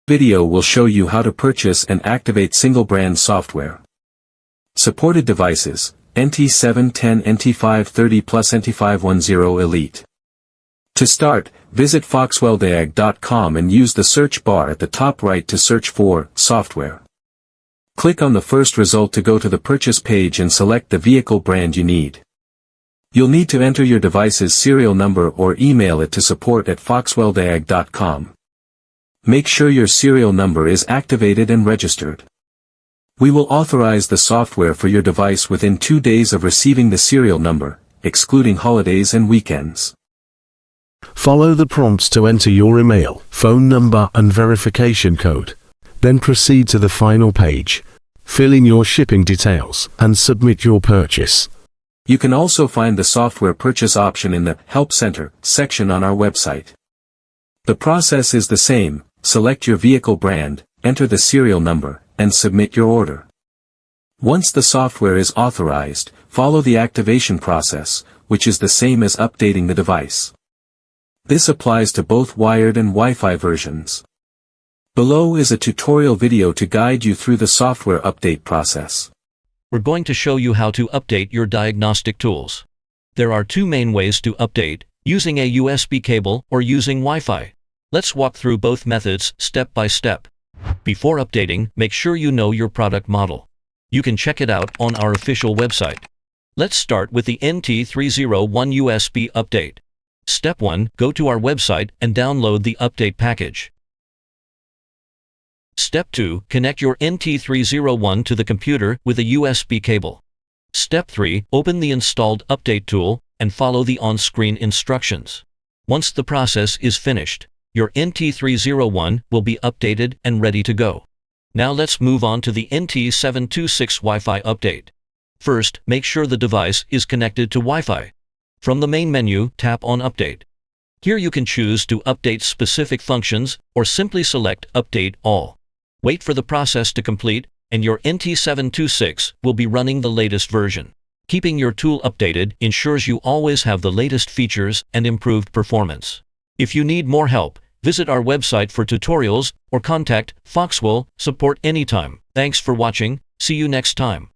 video will show you how to purchase and activate single-brand software. Supported devices: NT510 NT530 Plus NT510 Elite. To start, visit foxwelldiag.com and use the search bar at the top right to search for software. Click on the first result to go to the purchase page and select the vehicle brand you need. You'll need to enter your device's serial number or email it to support@foxwelldiag.com. Make sure your serial number is activated and registered. We will authorize the software for your device within 2 days of receiving the serial number, excluding holidays and weekends. Follow the prompts to enter your email, phone number and verification code. Then proceed to the final page. Fill in your shipping details and submit your purchase. You can also find the software purchase option in the Help Center section on our website. The process is the same: select your vehicle brand, enter the serial number, and submit your order. Once the software is authorized, follow the activation process, which is the same as updating the device. This applies to both wired and Wi-Fi versions. Below is a tutorial video to guide you through the software update process. We're going to show you how to update your diagnostic tools. There are 2 main ways to update: using a USB cable or using Wi-Fi. Let's walk through both methods step by step. Before updating, make sure you know your product model. You can check it out on our official website. Let's start with the NT510 USB update. Step 1, go to our website and download the update package. Step 2, connect your NT510 to the computer with a USB cable. Step 3, open the installed update tool and follow the on-screen instructions. Once the process is finished, your NT510 will be updated and ready to go. Now let's move on to the NT726 Wi-Fi update. First, make sure the device is connected to Wi-Fi. From the main menu, tap on Update. Here you can choose to update specific functions or simply select Update All. Wait for the process to complete, and your NT726 will be running the latest version. Keeping your tool updated ensures you always have the latest features and improved performance. If you need more help, visit our website for tutorials or contact Foxwell support anytime. Thanks for watching. See you next time.